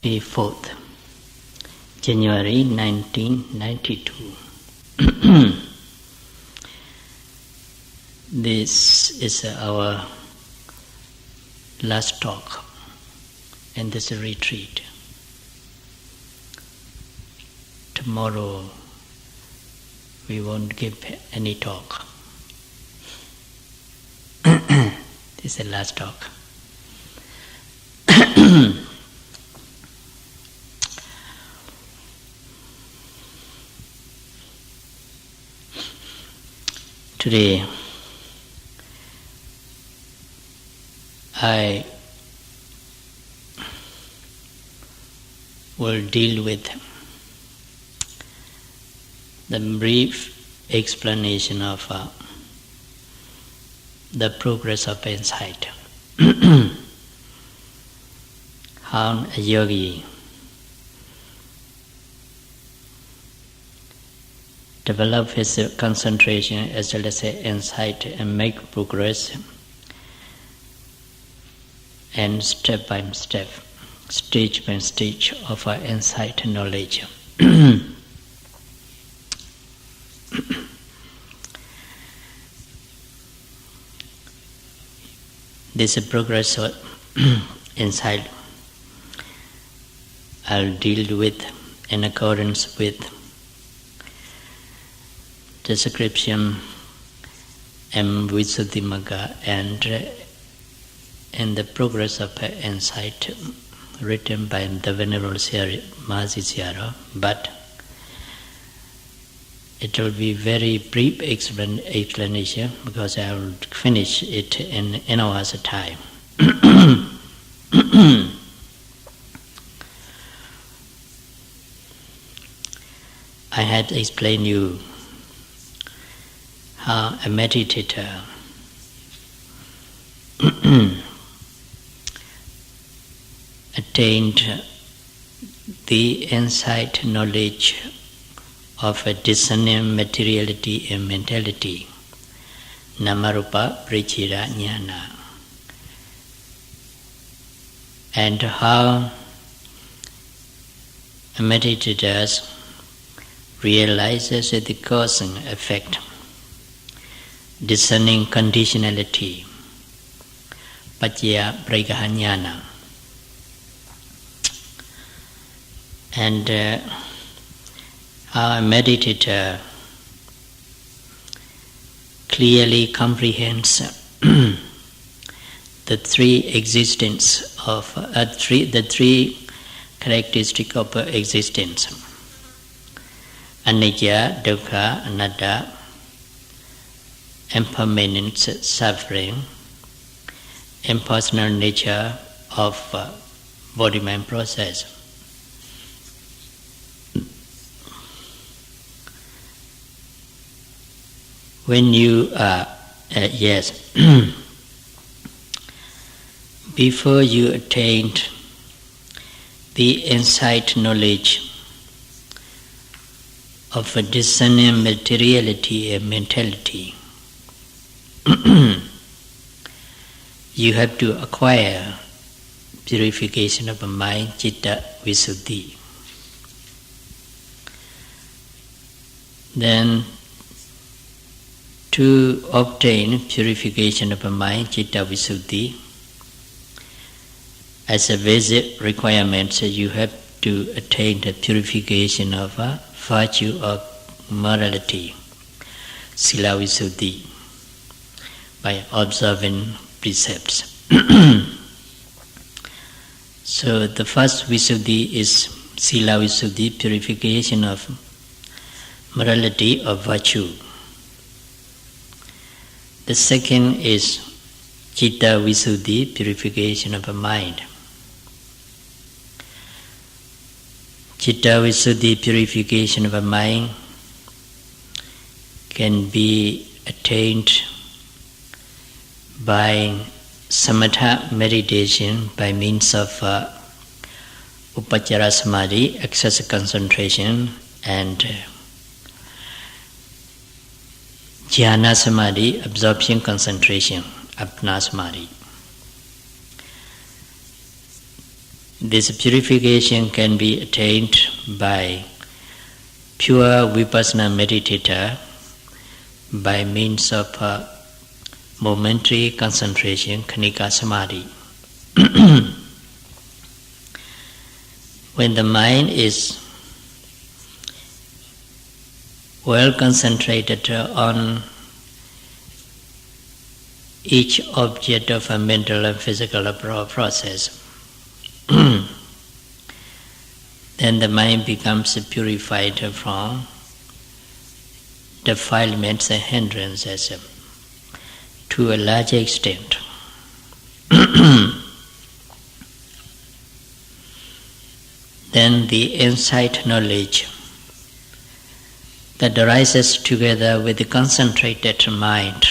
May 4th, January 1992. This is our last talk in this retreat. Tomorrow we won't give any talk. This is the last talk. Today, I will deal with the brief explanation of the progress of insight. How a yogi develop his concentration as well as insight and make progress, and step by step, stage by stage of our insight knowledge. This progress of insight I'll deal with in accordance with description and Visuddhimagga and the progress of insight written by the Venerable Mahasi Sayadaw, but it will be very brief explanation because I will finish it in an hour's time. I had explained you how a meditator attained the insight knowledge of a discerning materiality and mentality, Namarupa Parichira Jnana, and how a meditator realizes the cause and effect, discerning conditionality, Paccaya Parigaha Jnana, and how a meditator clearly comprehends the three existence of the three characteristics of existence: anicca, dukkha, anatta, impermanent suffering, impersonal nature of body-mind process. When you are, before you attained the insight knowledge of a discerning materiality and mentality, you have to acquire purification of the mind, citta, visuddhi. Then, to obtain purification of the mind, citta, visuddhi, as a basic requirement, you have to attain the purification of a virtue of morality, sila visuddhi, by observing precepts. So the first visuddhi is sila visuddhi, purification of morality or virtue. The second is citta visuddhi, purification of the mind. Citta visuddhi, purification of the mind, can be attained by samatha meditation by means of upachara samadhi, excessive concentration, and Jhana Samadhi, absorption concentration, Apna Samadhi. This purification can be attained by pure vipassana meditator by means of momentary concentration, khanika samadhi. When the mind is well concentrated on each object of a mental and physical process, then the mind becomes purified from defilements and hindrances to a large extent. Then the insight knowledge that arises together with the concentrated mind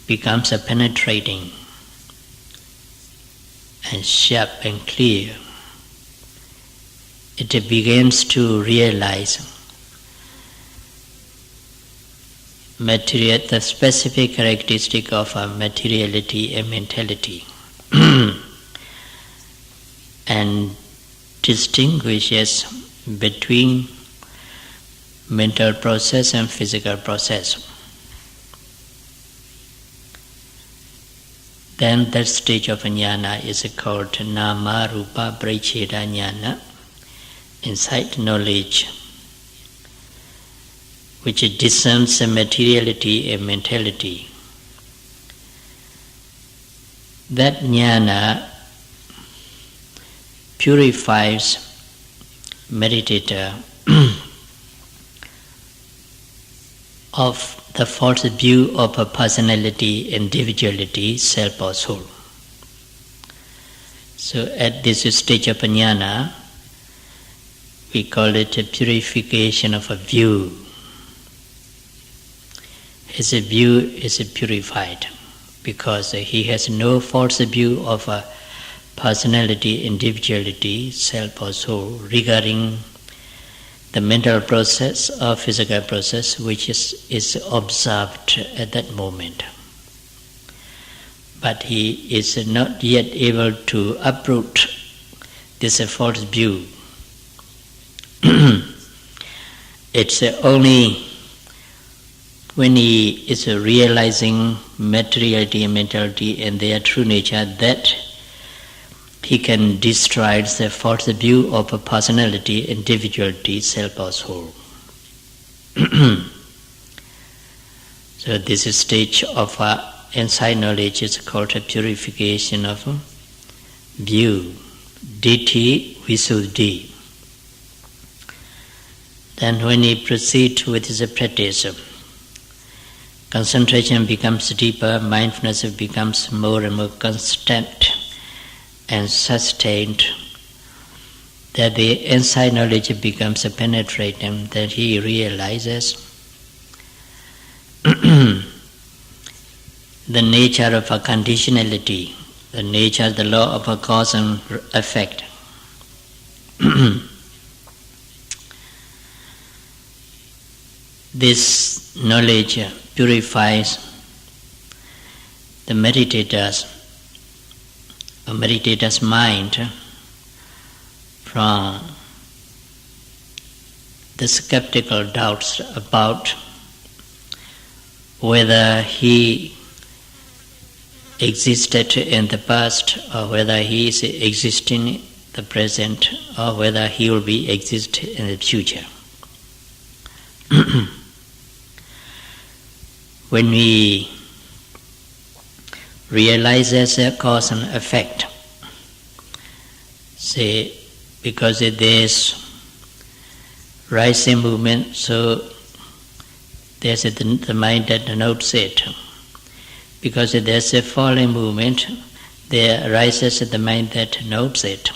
becomes a penetrating and sharp and clear. It begins to realize the specific characteristic of materiality and mentality and distinguishes between mental process and physical process. Then that stage of jnana is called nama rupa paricheda jnana, insight knowledge, which discerns materiality and mentality. That jnana purifies meditator of the false view of a personality, individuality, self or soul. So at this stage of jnana, we call it a purification of a view. His view is purified because he has no false view of a personality, individuality, self or soul regarding the mental process or physical process which is observed at that moment. But he is not yet able to uproot this false view. It's only when he is realizing materiality and mentality and their true nature that he can destroy the false view of a personality, individuality, self or soul. So this stage of insight knowledge is called a purification of view, ditthi visuddhi. Then when he proceeds with his practice, concentration becomes deeper, mindfulness becomes more and more constant and sustained, that the insight knowledge becomes penetrating, that he realizes the nature of a conditionality, the nature, the law of a cause and effect. This knowledge purifies the meditator's mind from the skeptical doubts about whether he existed in the past or whether he is existing in the present or whether he will be exist in the future. When we realize as a cause and effect, say, because there's rising movement, so there's the mind that notes it. Because there's a falling movement, there arises the mind that notes it.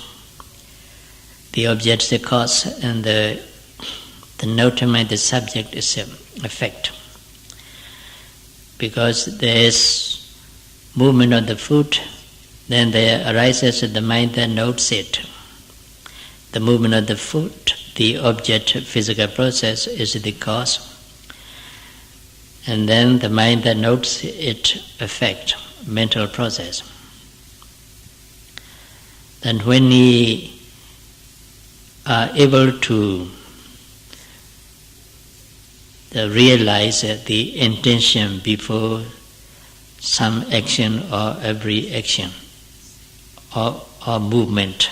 The object's the cause and the notement, the subject is effect. Because there is movement of the foot, then there arises the mind that notes it. The movement of the foot, the object, physical process, is the cause. And then the mind that notes it, effect, mental process. Then when he are able to realize the intention before some action or every action or movement,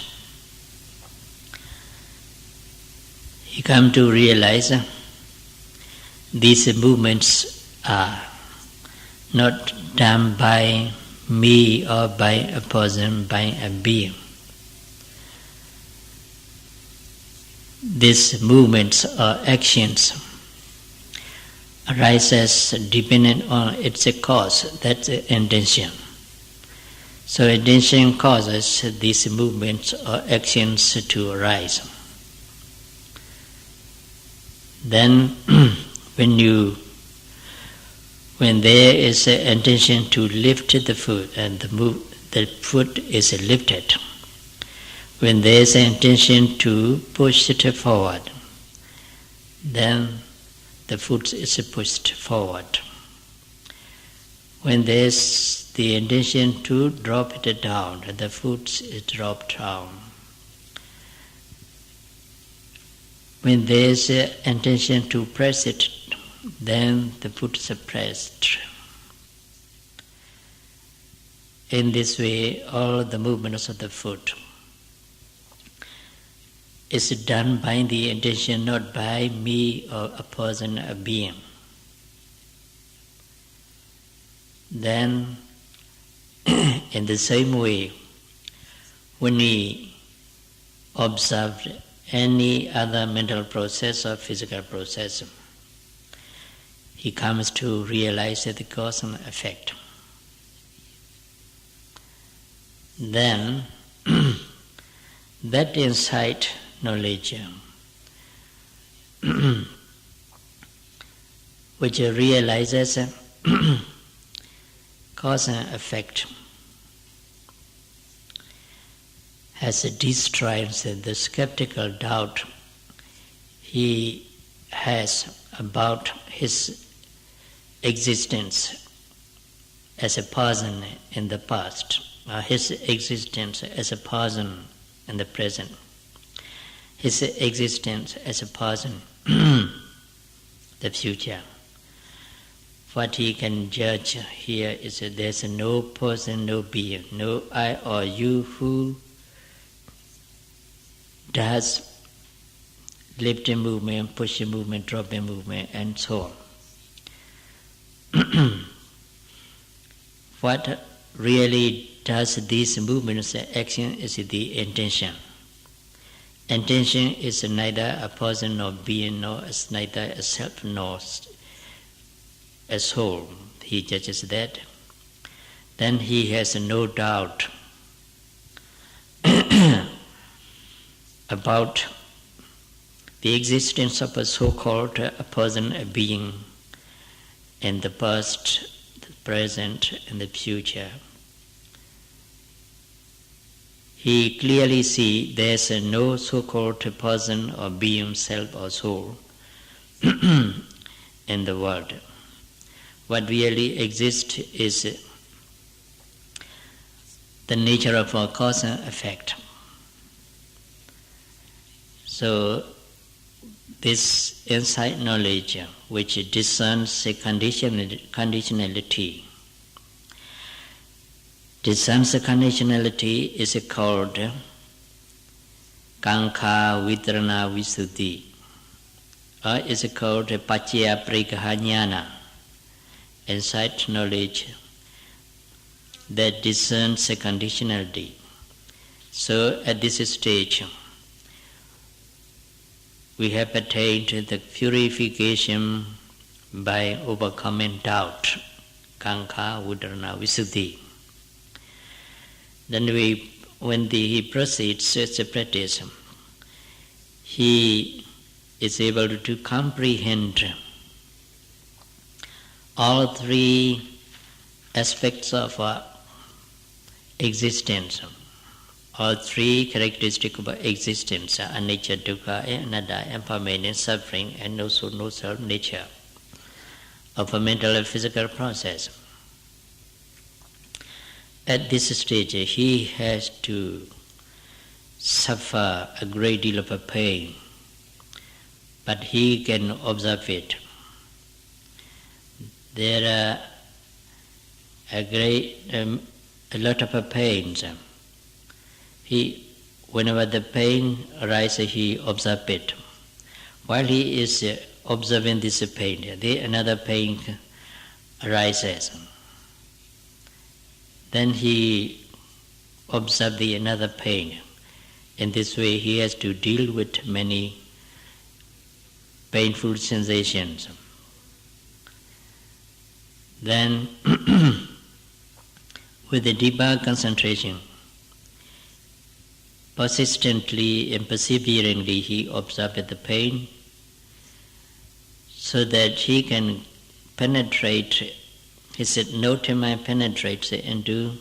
he come to realize these movements are not done by me or by a person, by a being. These movements or actions arises dependent on its cause, that's the intention. So intention causes these movements or actions to arise. Then when there is an intention to lift the foot and the foot is lifted, when there is an intention to push it forward, then the foot is pushed forward. When there is the intention to drop it down, the foot is dropped down. When there is an intention to press it, then the foot is pressed. In this way, all the movements of the foot is done by the intention, not by me or a person, a being. Then, in the same way, when we observe any other mental process or physical process, he comes to realize the cause and effect. Then, that insight knowledge which realizes cause and effect has destroyed the skeptical doubt he has about his existence as a person in the past, or his existence as a person in the present, his existence as a person the future. What he can judge here is that there's no person, no being, no I or you who does lift a movement, push a movement, drop a movement, and so on. What really does these movements, action, is the intention. Intention is neither a person nor being, nor is neither a self nor a soul. He judges that. Then he has no doubt about the existence of a so-called a person, a being, in the past, the present, and the future. He clearly sees there's no so-called person or being, self or soul in the world. What really exists is the nature of our cause and effect. So this insight knowledge which discerns a conditionality. Discerns a conditionality is called Kankha Vitarana Visuddhi, or is called Pacchaya Prekahanyana, insight knowledge that discerns a conditionality. So at this stage, we have attained the purification by overcoming doubt, Kankha Vitarana Visuddhi. Then when he proceeds to practice, he is able to comprehend all three aspects of existence, all three characteristics of existence, anicca, dukkha, and anatta, impermanent, suffering, and also no self-nature of a mental and physical process. At this stage, he has to suffer a great deal of pain, but he can observe it. There are a lot of pains. Whenever the pain arises, he observes it. While he is observing this pain, another pain arises. Then he observes another pain. In this way, he has to deal with many painful sensations. Then, with the deeper concentration, persistently and perseveringly, he observes the pain so that he can penetrate, his note mind penetrates into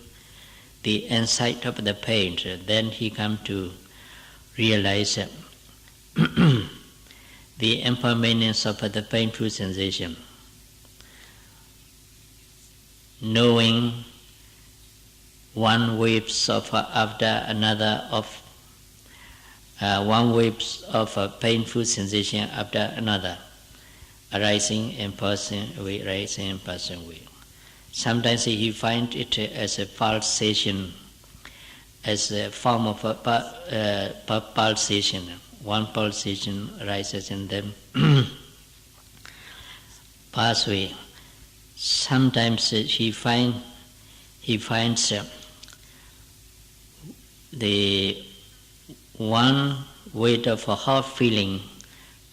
the insight of the pain. Then he comes to realize the impermanence of the painful sensation. Knowing one waves of after another of one waves of a painful sensation after another, arising and passing away, rising and passing away. Sometimes he finds it as a pulsation, as a form of a pulsation. One pulsation rises and then pass away. Sometimes he finds the one weight of a hot feeling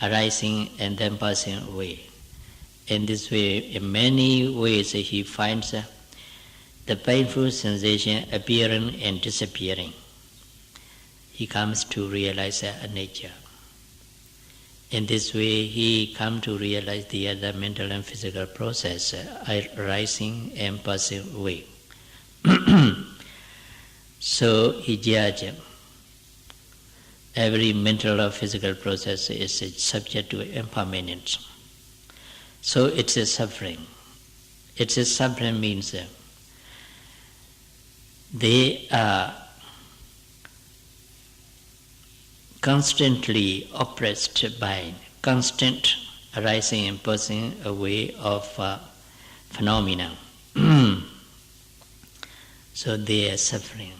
arising and then passing away. In this way, in many ways, he finds the painful sensation appearing and disappearing. He comes to realize a nature. In this way, he comes to realize the other mental and physical process arising and passing away. So he judges every mental or physical process is subject to impermanence. So it's a suffering. It's a suffering means they are constantly oppressed by constant arising and passing away of phenomena. So they are suffering.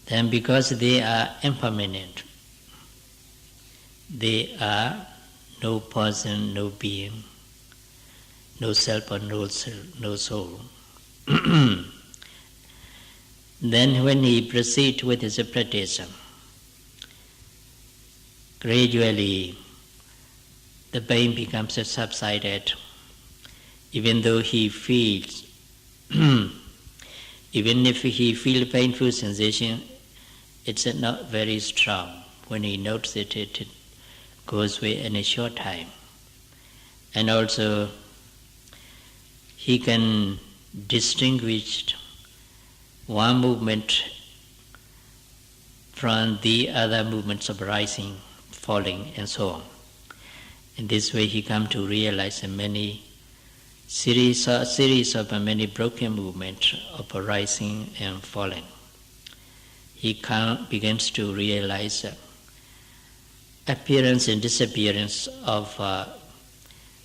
Then because they are impermanent, they are no person, no being, no self or no soul. Then when he proceeds with his practice, gradually the pain becomes subsided, even though he feels, even if he feels painful sensation, it's not very strong. When he notes it, it goes away in a short time. And also, he can distinguish one movement from the other movements of rising, falling, and so on. In this way, he comes to realize a series of many broken movements of rising and falling. He begins to realize appearance and disappearance of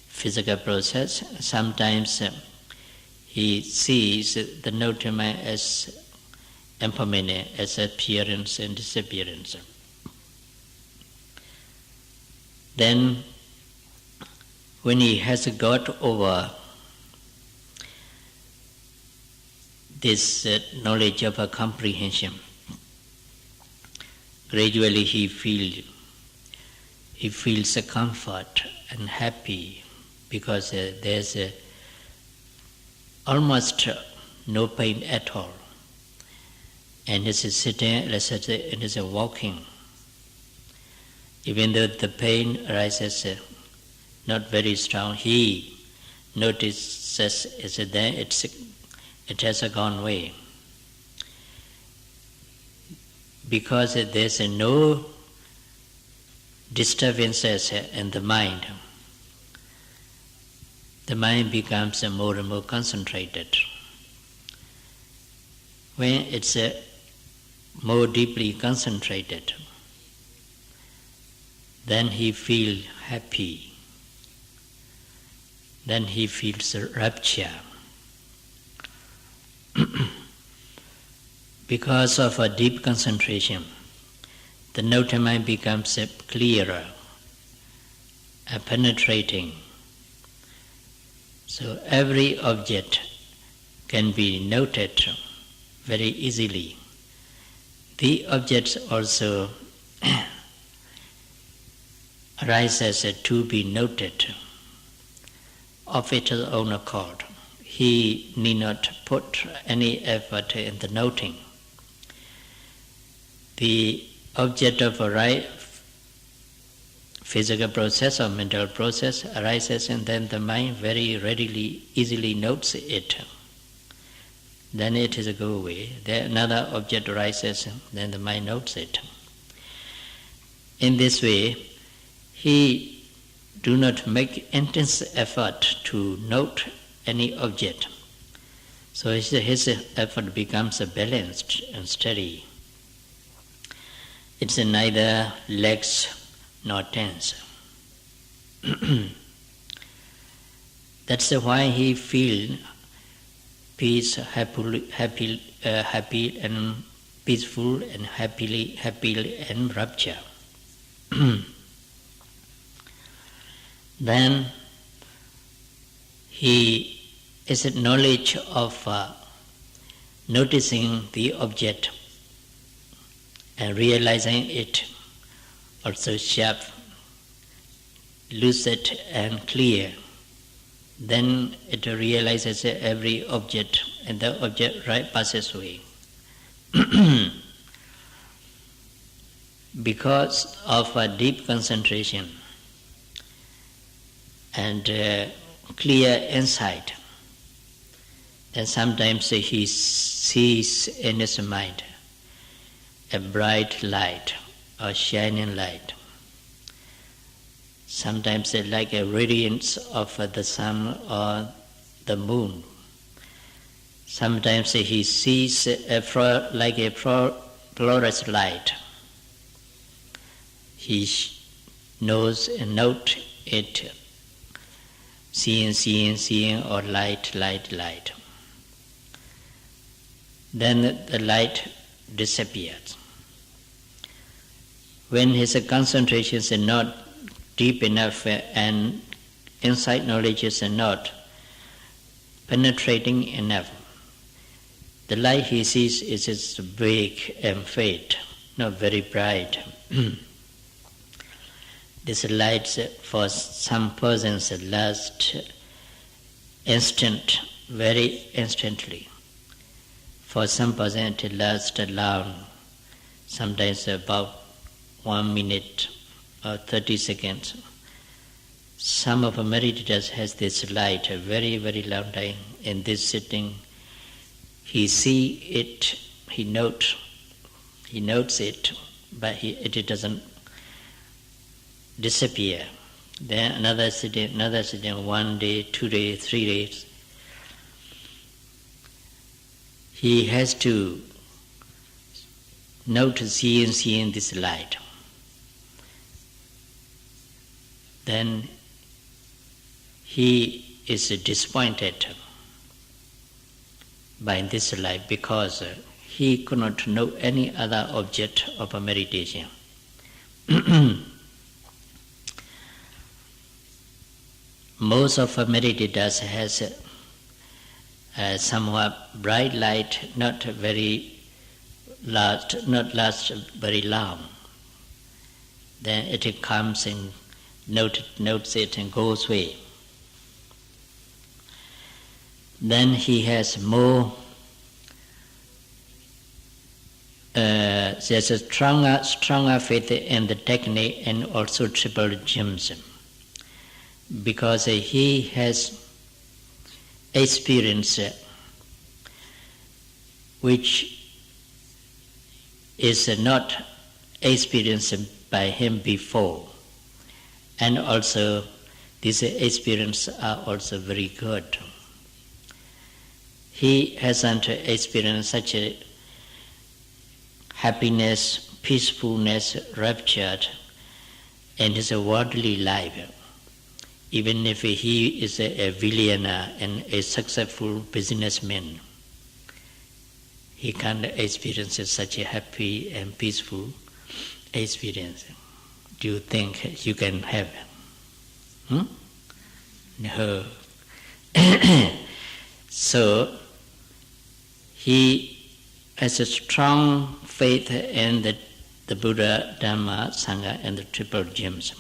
physical process. Sometimes he sees the notima as impermanent, as appearance and disappearance. Then, when he has got over this knowledge of a comprehension, gradually he feels a comfort and happy because there's almost no pain at all. And as he's sitting, and as he's walking, even though the pain arises not very strong, he notices it has gone away. Because there's no disturbances in the mind becomes more and more concentrated. When it's more deeply concentrated, then he feels happy. Then he feels rapture. Because of a deep concentration, the note mind becomes clearer, penetrating. So every object can be noted very easily. The objects also arises to be noted of its own accord. He need not put any effort in the noting. The object of a right physical process or mental process arises, and then the mind very readily, easily notes it. Then it is go away. Then another object arises, then the mind notes it. In this way, he do not make intense effort to note any object. So his effort becomes balanced and steady. It's neither lax nor tense. That's why he feels peace, happy and peaceful and happy and rapture. Then he is a knowledge of noticing the object and realizing it also sharp, lucid and clear. Then it realizes every object, and the object right passes away. Because of a deep concentration and clear insight, and sometimes he sees in his mind a bright light or shining light, sometimes like a radiance of the sun or the moon. Sometimes he sees like a fluorescent light. He knows and note it, seeing, or light. Then the light disappears. When his concentration is not deep enough and insight knowledge is not penetrating enough, the light he sees is just vague and faint, not very bright. This light for some persons lasts instant, very instantly. For some persons it lasts long, sometimes about 1 minute or 30 seconds. Some of the meditators has this light a very, very long time. In this sitting, he see it, he notes it, but it doesn't disappear. Then another sitting, 1 day, 2 days, 3 days. He has to note seeing this light. Then he is disappointed by this light because he could not know any other object of a meditation. Most of our meditators has somewhat bright light, not last very long. Then it comes and notes it and goes away. Then he has more, there's a stronger faith in the technique and also triple gems, because he has experience which is not experienced by him before. And also, these experiences are also very good. He hasn't experienced such a happiness, peacefulness, rapture in his worldly life. Even if he is a billionaire and a successful businessman, he can't experience such a happy and peaceful experience. Do you think you can have? No. So, he has a strong faith in the Buddha, Dhamma, Sangha and the Triple Gems.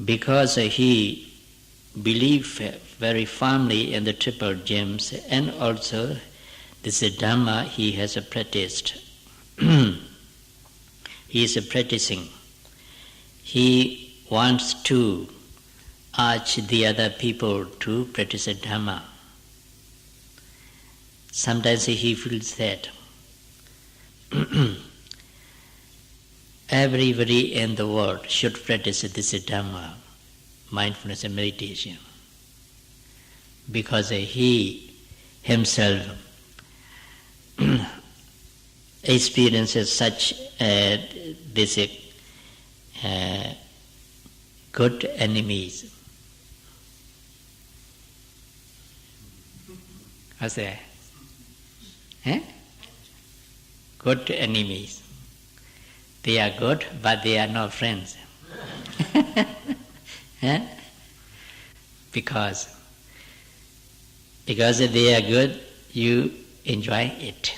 Because he believes very firmly in the Triple Gems and also this Dhamma he has practiced. He is practicing. He wants to urge the other people to practice Dhamma. Sometimes he feels that everybody in the world should practice this Dhamma, mindfulness and meditation, because he himself experiences such this good enemies. What's that? Good enemies. They are good, but they are not friends. Because they are good, you enjoy it.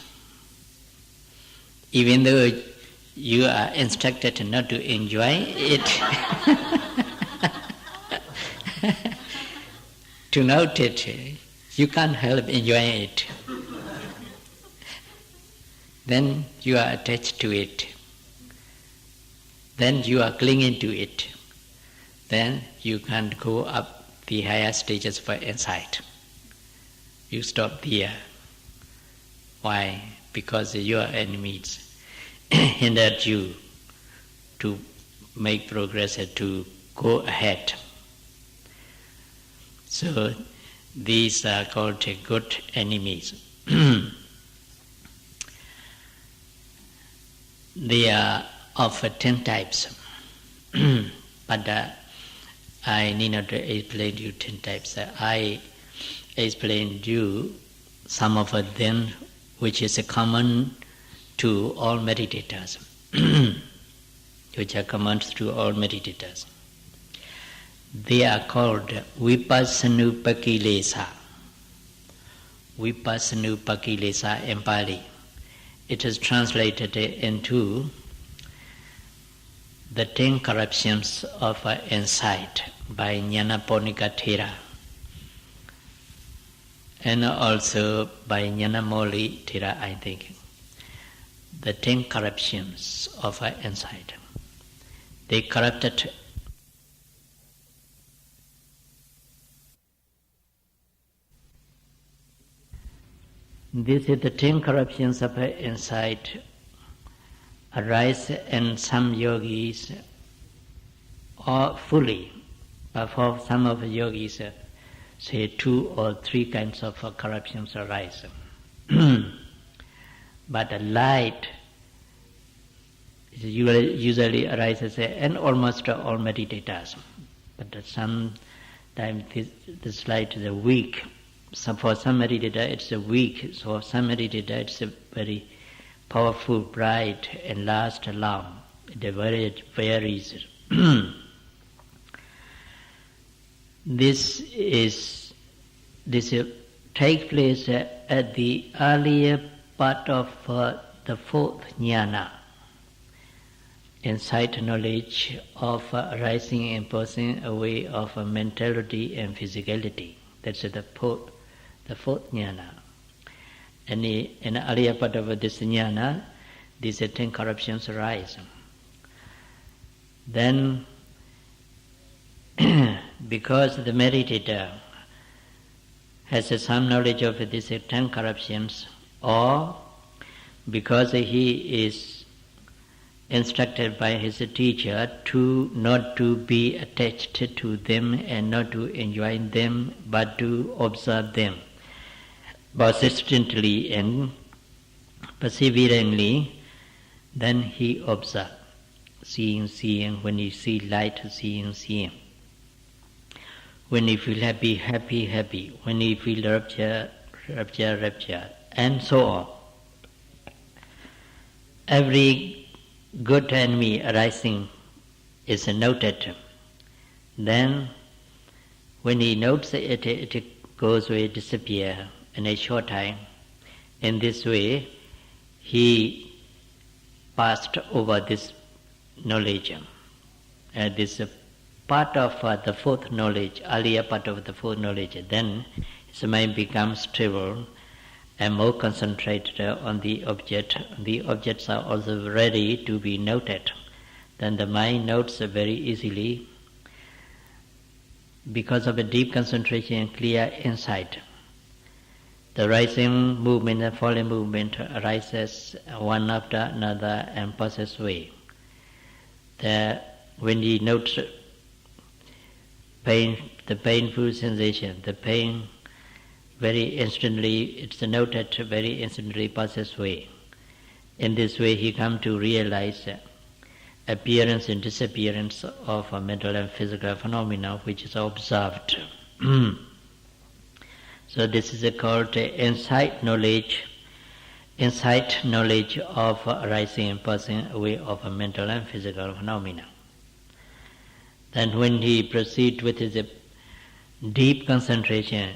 Even though you are instructed not to enjoy it, to note it, you can't help enjoying it. Then you are attached to it. Then you are clinging to it. Then you can't go up the higher stages for insight. You stop there. Why? Because your enemies hindered you to make progress and to go ahead. So these are called good enemies. They are of 10 types, but I need not to explain to you 10 types. I explained to you some of them which is common to all meditators, which are common to all meditators. They are called Vipassanupakilesa. Vipassanupakilesa in Pali. It is translated into the 10 corruptions of insight by Nyanaponika Thera and also by Nyanamoli Thera, I think. The 10 corruptions of insight. They corrupted This is the 10 corruptions of insight arise in some yogis or fully, but for some of the yogis, say 2 or 3 kinds of corruptions arise. But the light usually arises in almost all meditators. But sometimes this light is weak. So for some meditator it's weak, so for some meditator it's very powerful, bright, and lasts long. It varies. This take place at the earlier part of the 4th jnana, insight knowledge of arising and passing away of mentality and physicality. That's the 4th jnana. And in the earlier part of this jnana, these 10 corruptions arise. Then, because the meditator has some knowledge of these 10 corruptions, or because he is instructed by his teacher to not to be attached to them and not to enjoy them, but to observe them persistently and perseveringly, then he observes, seeing, when he see light, seeing. When he feel happy, happy. When he feel rapture, and so on. Every good enemy arising is noted. Then, when he notes it, it goes away, disappear in a short time. In this way, he passed over this knowledge. This part of the fourth knowledge, earlier part of the fourth knowledge. Then his mind becomes stable and more concentrated on the object. The objects are also ready to be noted. Then the mind notes very easily because of a deep concentration and clear insight. The rising movement and falling movement arises one after another and passes away. When he notes pain, the painful sensation, the pain very instantly, it's noted very instantly passes away. In this way he comes to realize appearance and disappearance of a mental and physical phenomena which is observed. So this is called insight knowledge of arising and passing away of a mental and physical phenomena. Then when he proceeds with his deep concentration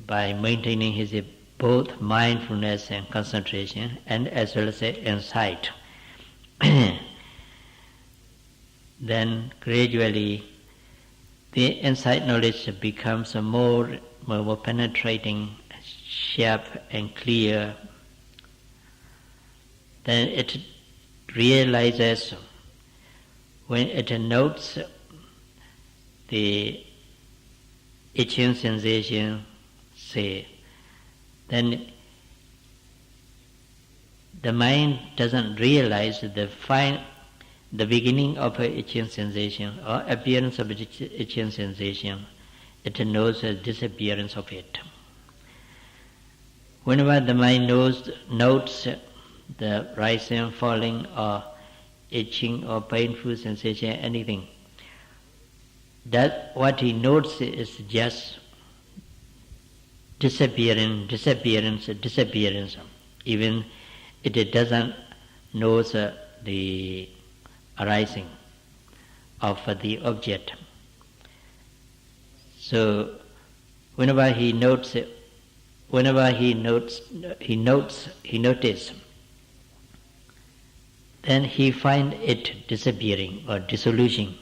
by maintaining his both mindfulness and concentration and as well as insight, then gradually the insight knowledge becomes more penetrating, sharp and clear. Then it realizes, when it notes the itching sensation, say, then the mind doesn't realize the beginning of an itching sensation or appearance of itching sensation. It knows the disappearance of it. Whenever the mind notes the rising, falling, or itching or painful sensation, anything, that what he notes is just disappearance. Even it doesn't know the arising of the object. So whenever he notices, then he finds it disappearing or dissolution.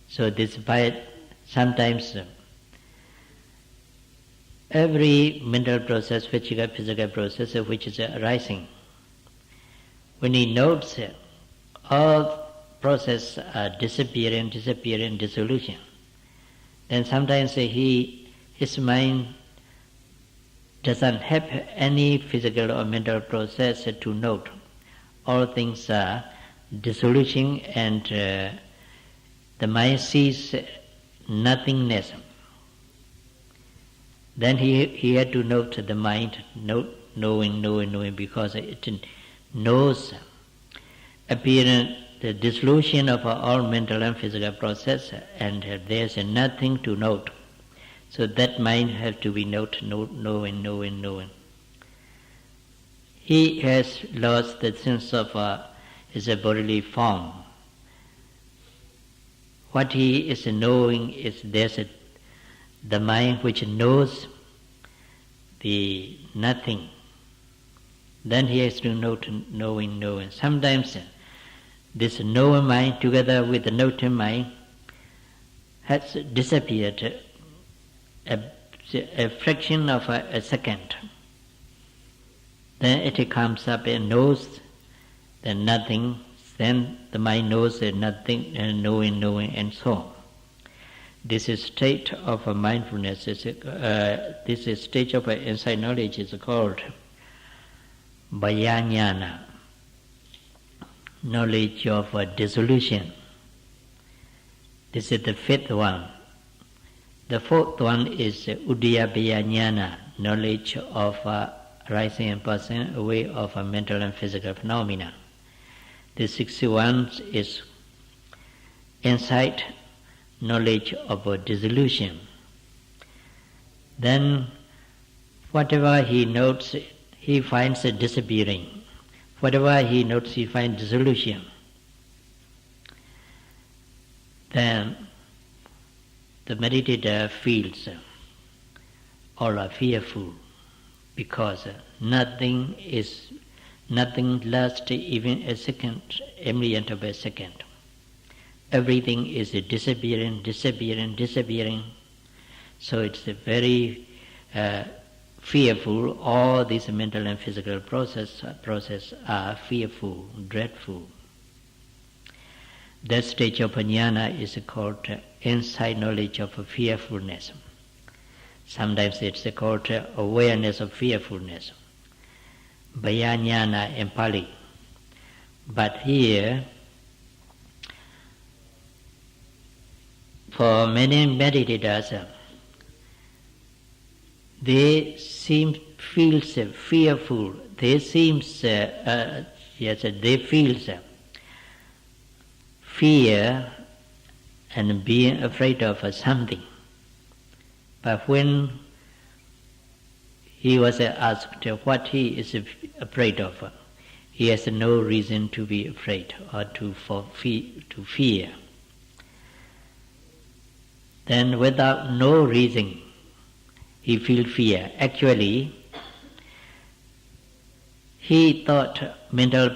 So despite sometimes every mental process, physical process which is arising, when he notes all process are disappearing, dissolution, then sometimes his mind doesn't have any physical or mental process to note. All things are dissolution and the mind sees nothingness. Then he had to note the mind, knowing, because it knows appearance, the dissolution of all mental and physical process, and there's nothing to note. So that mind has to be knowing. He has lost the sense of his bodily form. What he is knowing is the mind which knows the nothing. Then he has to note knowing. Sometimes this knowing mind together with the noting mind has disappeared a fraction of a second. Then it comes up and knows the nothing. Then the mind knows the nothing and knowing, and so on. This is state of mindfulness. This is stage of insight knowledge is called Vayanyana, knowledge of dissolution. This is the fifth one. The fourth one is Udayabhayanyana, knowledge of arising and passing away of a mental and physical phenomena. The 61 is insight, knowledge of a dissolution. Then whatever he notes, he finds a disappearing. Whatever he notes, he finds dissolution. Then the meditator feels all are fearful because nothing lasts even a second, a millionth of a second. Everything is disappearing. So it's a very fearful. All these mental and physical process are fearful, dreadful. That stage of jnana is called insight knowledge of fearfulness. Sometimes it's called awareness of fearfulness. Bhaya jnana in Pali. But here, for many meditators, they feel fearful. They feel fear and being afraid of something. But when he was asked what he is afraid of, he has no reason to be afraid or to fear. Then without no reason, he feels fear. Actually, he thought mental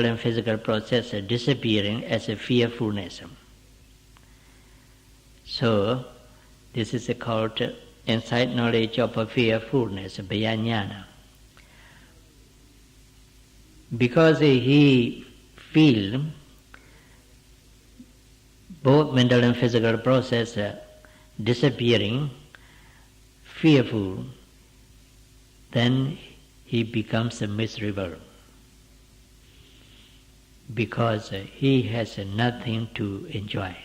and physical process disappearing as a fearfulness. So, this is called insight knowledge of a fearfulness, bhaya jnana. Because he feels both mental and physical process disappearing, fearful, then he becomes miserable because he has nothing to enjoy.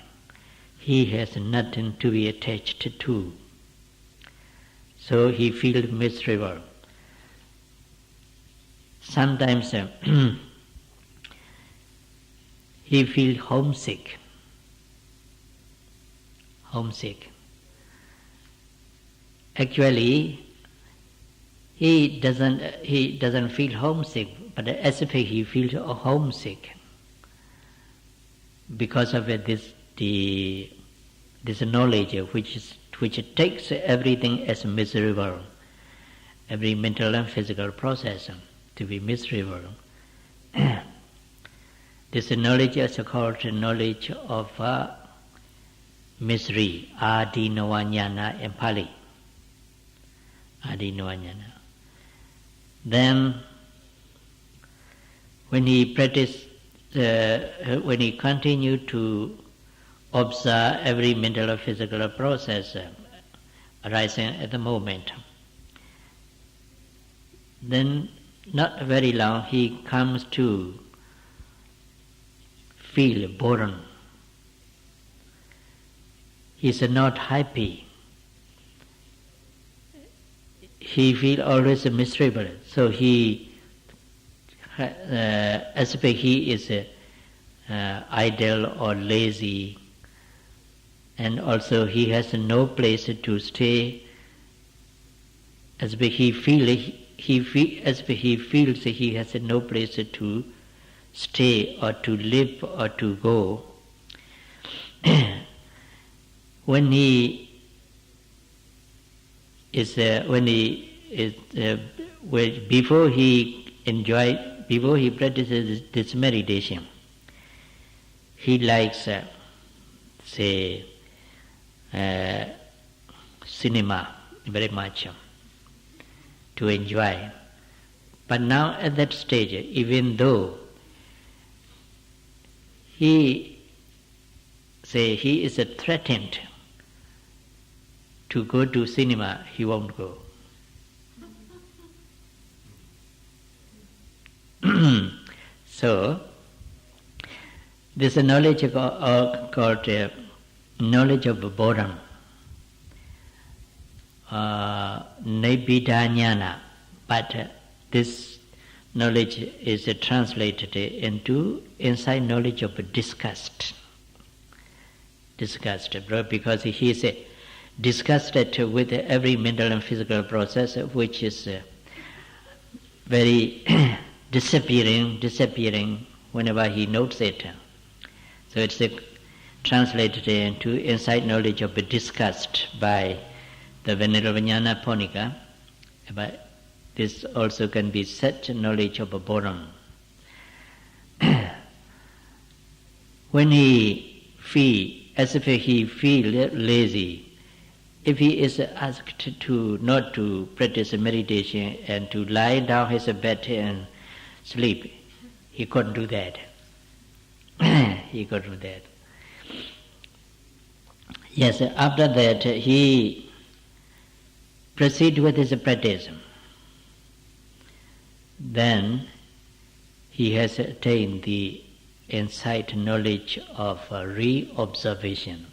He has nothing to be attached to. So he feels miserable. Sometimes he feels homesick. Actually, he doesn't feel homesick, but as if he feels homesick because of this knowledge which takes everything as miserable, every mental and physical process to be miserable. This knowledge is called knowledge of misery, adinava jnana in Pali. Adinava jnana. Then, when he continued to observe every mental or physical process arising at the moment, then not very long he comes to feel boredom. He is not happy. He feels always miserable. So he, as if he is idle or lazy, and also he has no place to stay. As if he feels he has no place to stay or to live or to go. When he before he practices this meditation, he likes cinema very much to enjoy. But now at that stage, even though he is threatened to go to cinema, he won't go. So, this knowledge called knowledge of boredom, nibbida jnana, But this knowledge is translated into inside knowledge of disgust. Disgust, because he is disgusted with every mental and physical process which is very disappearing whenever he notes it. So it's translated into inside knowledge of disgust by the Venerable Jnana Phonika, but this also can be such knowledge of boredom. When he feel as if he feel lazy, if he is asked to not to practice meditation and to lie down his bed and sleep, he couldn't do that. He couldn't do that. Yes, after that he proceed with his practice. Then he has attained the insight knowledge of re-observation.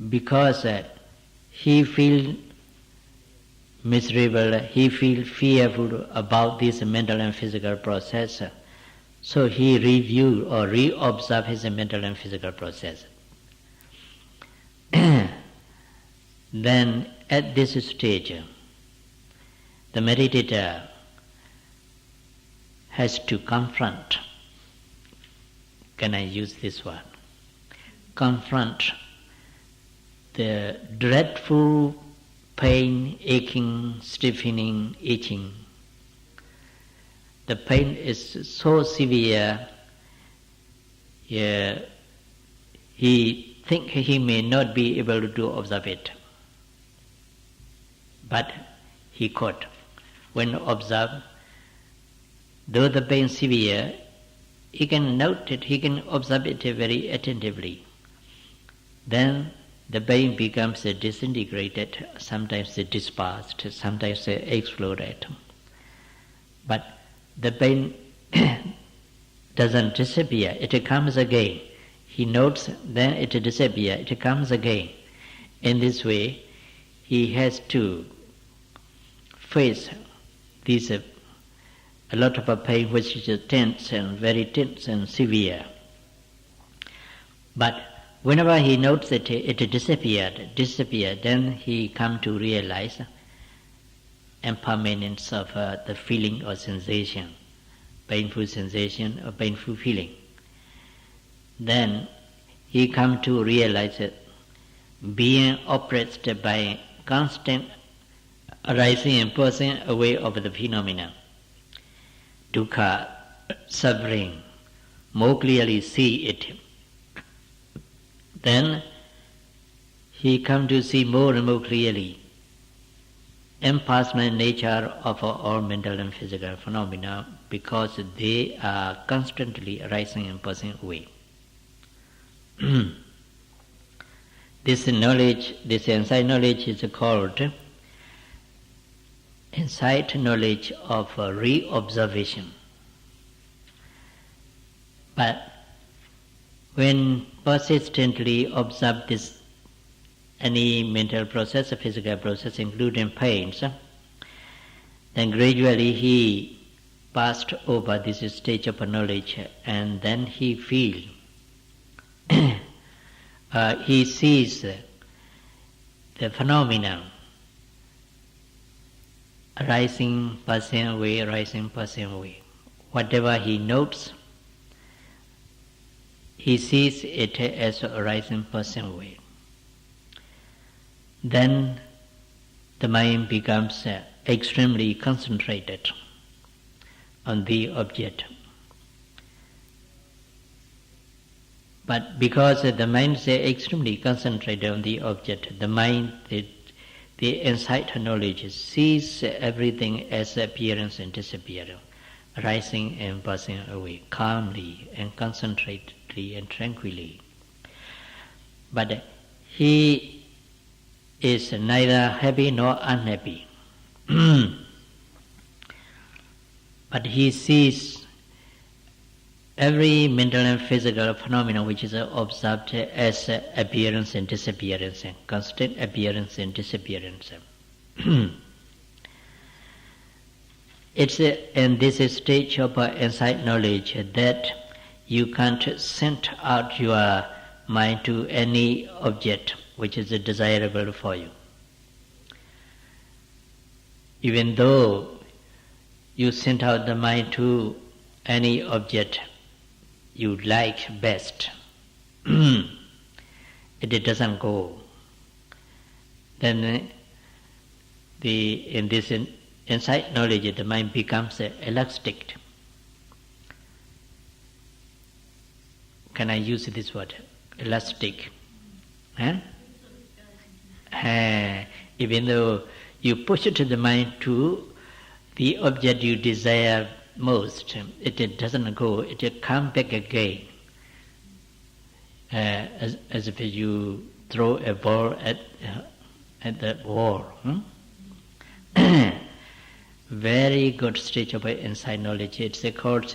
Because he feels miserable, he feels fearful about this mental and physical process, so he review or re-observe his mental and physical process. Then at this stage, the meditator has to confront, can I use this word? Confront the dreadful pain, aching, stiffening, itching. The pain is so severe, he thinks he may not be able to observe it. But he could. When observed, though the pain is severe, he can note it, he can observe it very attentively. Then the pain becomes disintegrated, sometimes dispersed, sometimes exploded. But the pain doesn't disappear, it comes again. He notes, then it disappears, it comes again. In this way, he has to face this a lot of pain which is tense and very tense and severe. But whenever he notes that it disappeared, then he comes to realize impermanence of the feeling or sensation, painful sensation or painful feeling. Then he comes to realize that being oppressed by constant arising and passing away of the phenomena, dukkha, suffering, more clearly see it. Then he comes to see more and more clearly impersonal nature of all mental and physical phenomena, because they are constantly arising and passing away. This knowledge, this insight knowledge is called insight knowledge of re-observation. But when persistently observe this, any mental process, physical process, including pains, then gradually he passed over this stage of knowledge, and then he feels, he sees the phenomena rising, passing away, rising, passing away. Whatever he notes, he sees it as arising, passing away. Then the mind becomes extremely concentrated on the object. But because the mind is extremely concentrated on the object, the mind, the insight knowledge sees everything as appearance and disappearance, rising and passing away, calmly and concentratedly and tranquilly. But he is neither happy nor unhappy. But he sees every mental and physical phenomenon which is observed as appearance and disappearance, constant appearance and disappearance. It's in this stage of insight knowledge that you can't send out your mind to any object which is desirable for you. Even though you send out the mind to any object you like best, it doesn't go. Then in this insight knowledge, the mind becomes elastic. Can I use this word? Elastic. Even though you push it to the mind to the object you desire most, it doesn't go, it comes back again. As if you throw a ball at the wall. Very good stage of insight knowledge. It's called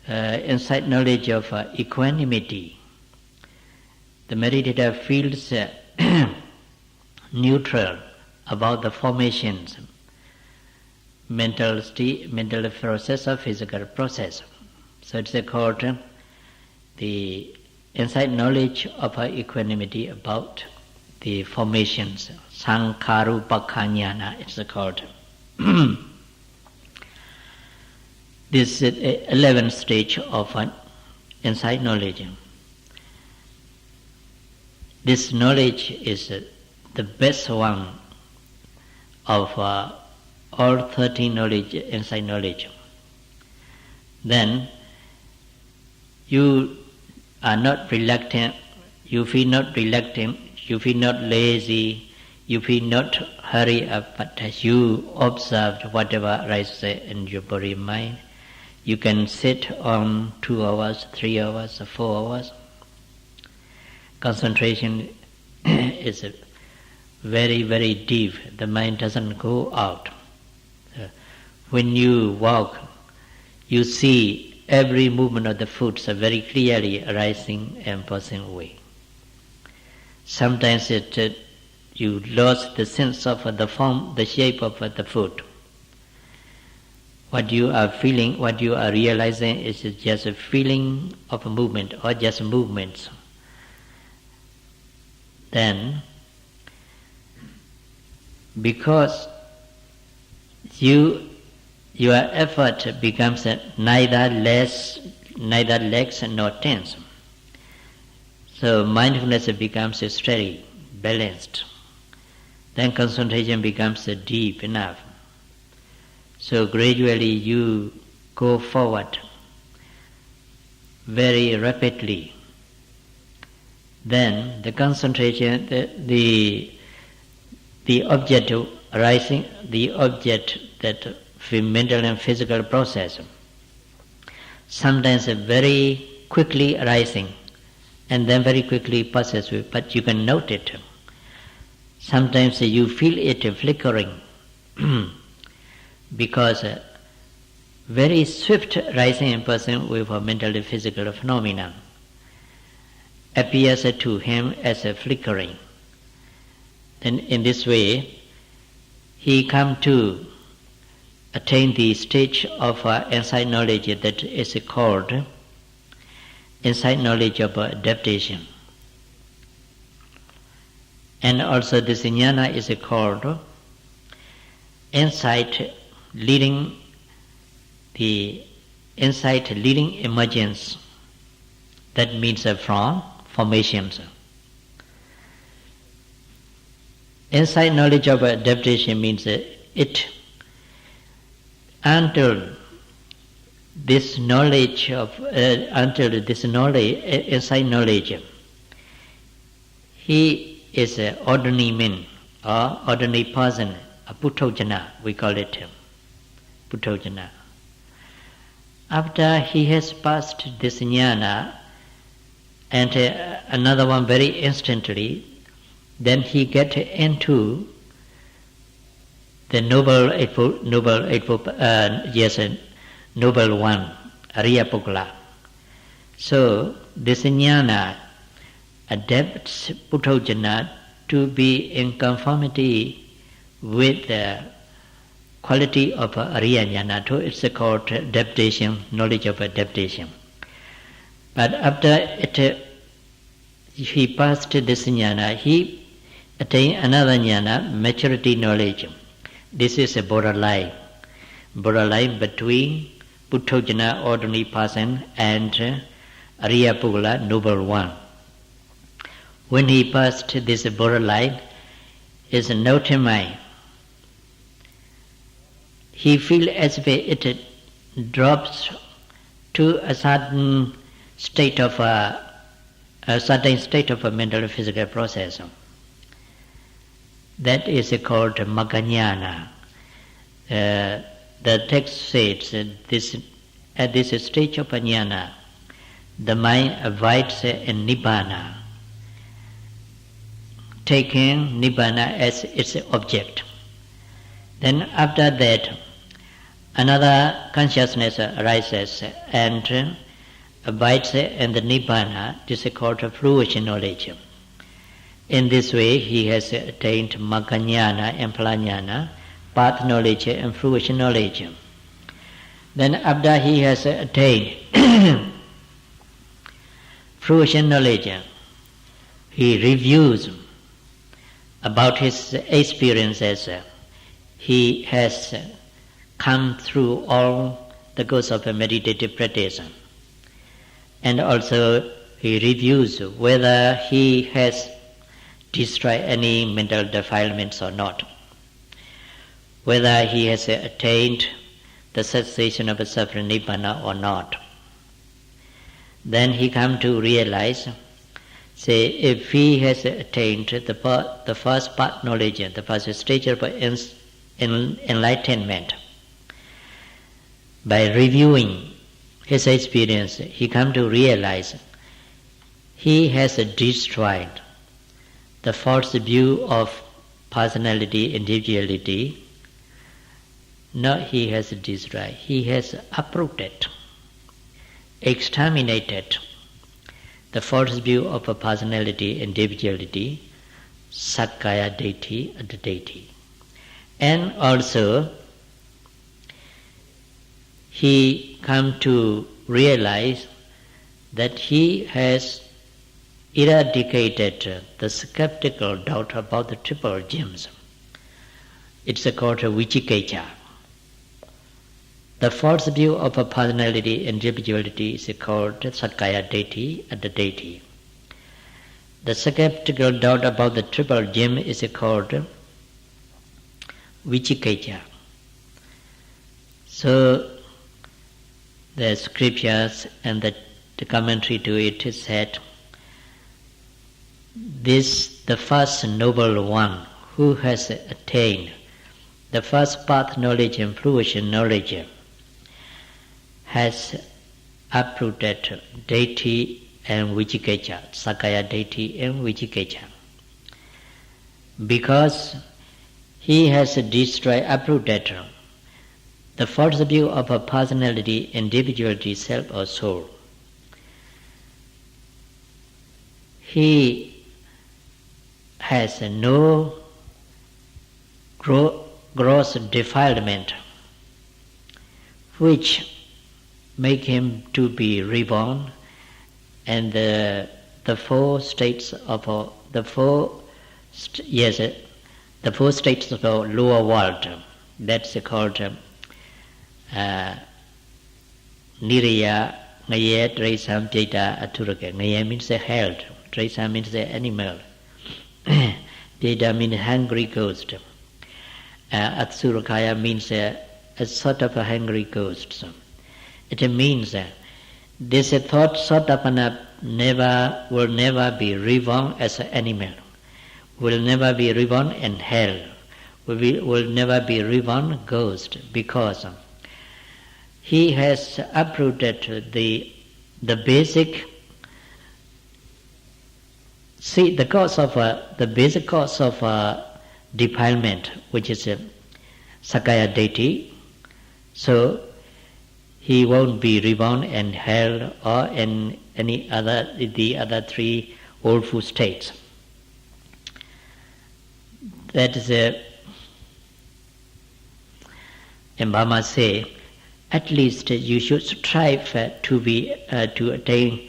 insight knowledge of equanimity. The meditator feels neutral about the formations, mental process or physical process. So it's called the insight knowledge of equanimity about the formations. Sankharupakkhanyana it's called. This is the 11th stage of insight knowledge. This knowledge is the best one of all 13 insight knowledge. Then you are not reluctant, you feel not reluctant, you feel not lazy, you feel not hurry up, but as you observe whatever arises in your body and mind, you can sit on 2 hours, 3 hours, 4 hours. Concentration is very, very deep. The mind doesn't go out. When you walk, you see every movement of the foot very clearly arising and passing away. Sometimes you lose the sense of the form, the shape of the foot. What you are feeling, what you are realizing is just a feeling of a movement or just movements. Then, because your effort becomes neither legs nor tense, so mindfulness becomes steady, balanced. Then concentration becomes deep enough. So gradually you go forward very rapidly. Then the concentration, the object arising, the object that mental and physical process, sometimes very quickly arising and then very quickly passes away, but you can note it. Sometimes you feel it flickering because very swift rising in person with a mental and physical phenomenon appears to him as a flickering. Then in this way, he comes to attain the stage of insight knowledge that is called insight knowledge of adaptation. And also this jnana is called insight leading emergence. That means from formations. Insight knowledge of adaptation means until this insight knowledge, he is an ordinary man or ordinary person, a puthojana, we call it puthojana. After he has passed this jnana and another one very instantly, then he gets into the noble one, Ariya Puggala. So this jnana adapts puthojana to be in conformity with the quality of Ariya Jnana too. It's called adaptation, knowledge of adaptation. But after he passed this jnana, he attained another jnana, maturity knowledge. This is a borderline between Puthojana, ordinary person, and Ariya Pugala, noble one. When he passed this borderline, his note mind, he feels as if it drops to a certain state of a mental and physical process. That is called Maganyana. The text says at this stage of jnana, the mind abides in Nibbana, taking Nibbana as its object. Then after that, another consciousness arises and abides in the Nibbana. This is called fruition knowledge. In this way, he has attained Maganyana and Phalanyana, path knowledge and fruition knowledge. Then after he has attained fruition knowledge, he reviews about his experiences. He has come through all the course of a meditative practice. And also he reviews whether he has destroyed any mental defilements or not, whether he has attained the cessation of suffering Nibbana or not. Then he comes to realize, say, if he has attained the first part knowledge, the first stage of enlightenment, by reviewing his experience, he comes to realize he has destroyed the false view of personality, individuality. Not he has destroyed, he has uprooted, exterminated the false view of a personality, individuality, Sakkaya deity, and deity. And also he come to realize that he has eradicated the skeptical doubt about the triple gems. It's called Vicikiccha. The false view of a personality, individuality is called Sakkaya deity and the deity. The skeptical doubt about the triple gem is called Vicikiccha. So the scriptures and the commentary to it is said, the first noble one who has attained the first path knowledge and fruition knowledge has uprooted deity and Vicikiccha, Sakkaya deity and Vicikiccha. Because he has destroyed, uprooted the false view of a personality, individuality, self or soul. He has no gross defilement which make him to be reborn, and the four states of the four states of the lower world. That's called Niraya, Ngaya, Traisa, Pyaita, Aturaka. Ngaya means the held, Traisa means the animal, Pyaita means hungry ghost, Atsurakaya means a sort of a hungry ghost. So it means this thought Sotapana will never be reborn as an animal, will never be reborn in hell, will never be reborn ghost, because he has uprooted the basic. See, the basic cause of defilement, which is Sakkaya deity. So he won't be reborn in hell or in the other three old food states. That is And Mama say, at least you should strive to attain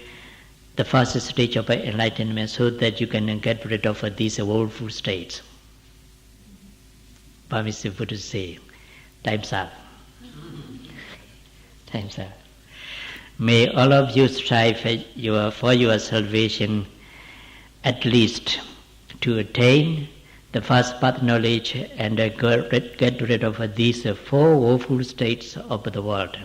the first stage of enlightenment so that you can get rid of these woeful states. Permissible to say, time's up. Time's up. May all of you strive for your salvation, at least to attain the first path knowledge and get rid of these four woeful states of the world.